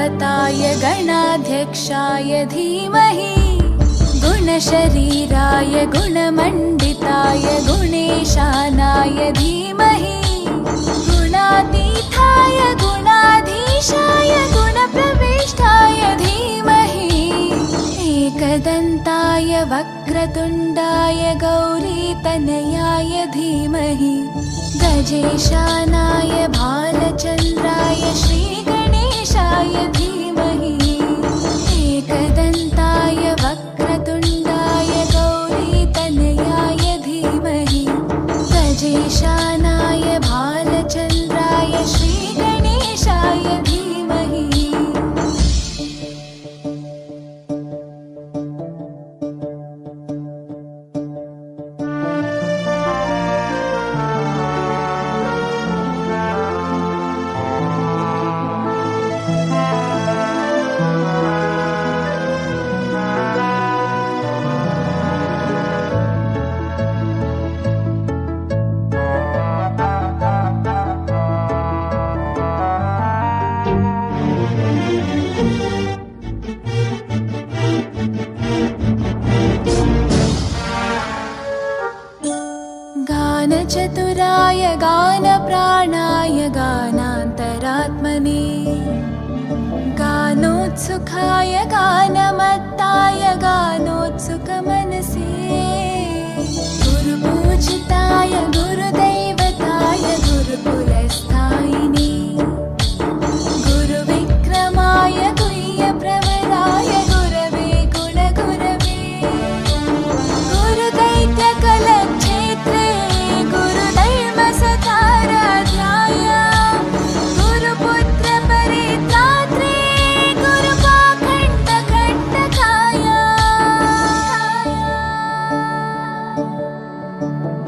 गणपताय गणाध्यक्षाय धीमहि गुणशरीराय गुणमण्डिताय गुणेशानाय धीमहि गुणातीताय गुणाधीशाय गुणप्रविष्टाय धीमहि एकदन्ताय वक्रतुण्डाय गौरीतनयाय धीमहि गजेशानाय भालचन्द्राय श्रीगणेशाय धीमहि एकदन्ताय वक्रतुण्डाय गौरीतनयाय धीमहि गजेशानाय भालचन्द्राय श्रीगणेशाय धीमहि गानचतुराय गानप्राणाय गानान्तरात्मने गानोत्सुकाय गानमत्ताय गानोत्सुकमनसे गुरुपूजिताय गुरुदैवताय गुरुकुलस्थायिने गुरुविक्रमाय गुह्यप्रवराय गुरवे गुणगुरवे गुरुदैत्यकलक्षेत्रे गुरुधर्मसताराध्याय गुरुपुत्रपरित्रात्रे गुरुपाखण्डखण्डकाय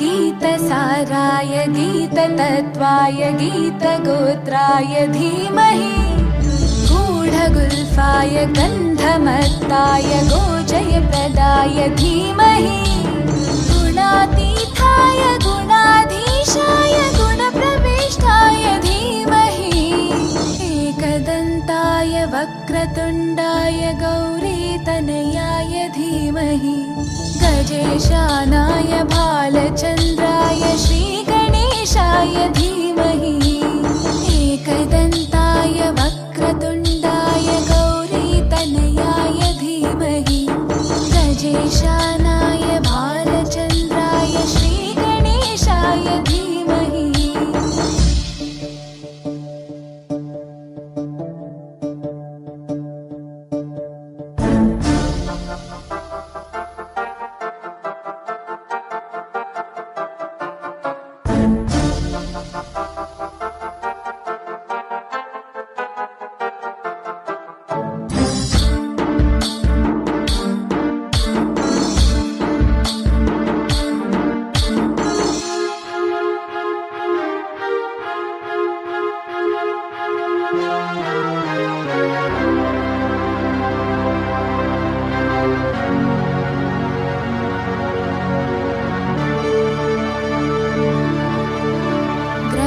गीतसाराय गीततत्त्वाय गीतगोत्राय धीमहि गूढगुल्फाय गन्धमत्ताय गोजयप्रदाय धीमहि गुणातीताय गुणाधीशाय गुणप्रविष्टाय धीमहि एकदन्ताय वक्रतुण्डाय गौरीतनयाय धीमहि गजेशानाय भालचन्द्राय श्रीगणेशाय धीमहि एकदन्ताय वक्रतुण्डाय गौरीतनयाय धीमहि गजेशानाय भालचन्द्राय श्रीगणेशाय धीमहि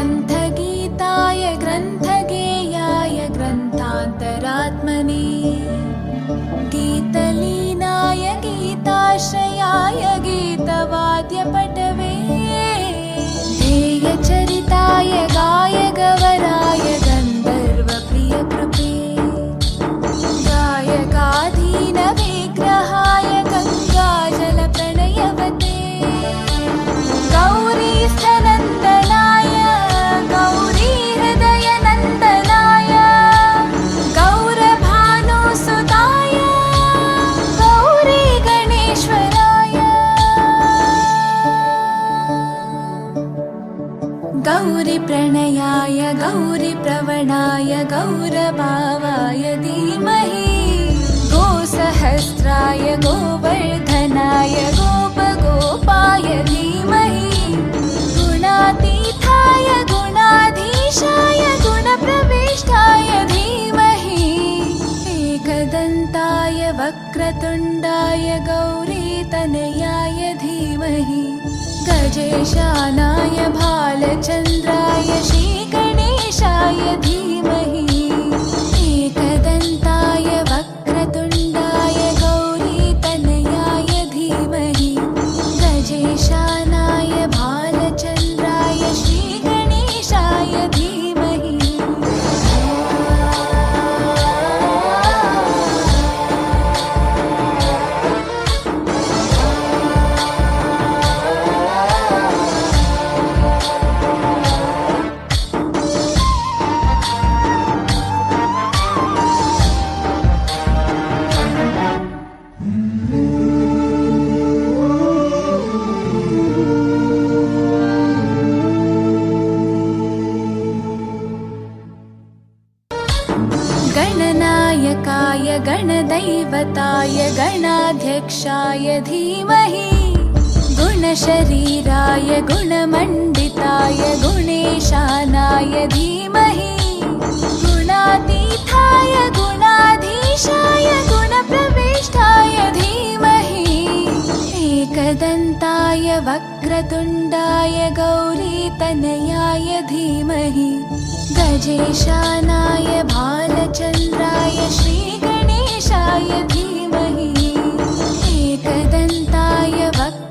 ग्रन्थगीताय ग्रन्थगेयाय ग्रन्थान्तरात्मने गीतलीनाय गीताश्रयाय गीतवाद्यपटवे ध्येयचरिताय गायगवराय गन्धर्वप्रियकृपे गायकाधीनविग्रहाय गङ्गाजलप्रणयवते गौरीस्थनन्दनाय गौरीहृदयनन्दनाय गौरभानुसुताय गौरीगणेश्वराय गौरीप्रणयाय गौरीप्रवणाय गौरभावाय धीमहि गोसहस्राय गोवर्धनाय गोपगोपाय धीमहि गुणातीताय गुणाधीशाय गुणप्रविष्टाय धीमहि एकदन्ताय वक्रतुण्डाय गौरीतनयाय धीमहि गजेशानाय भालचन्द्राय श्रीगणेशाय धीमहि एकदन्ताय गजेशानाय भालचन्द्राय श्रीगणेशाय धीमहि गणनायकाय गणदैवताय गणाध्यक्षाय धीमहि गुणशरीराय गुणमण्डिताय गुणेशानाय धीमहि गुणातीताय गुणाधीशाय गुणप्रविष्टाय धीमहि एकदन्ताय वक्रतुण्डाय गौरीतनयाय धीमहि गजेशानाय भालचन्द्राय श्रीगणेशाय धीमहि एकदन्ताय वक्रतुण्डाय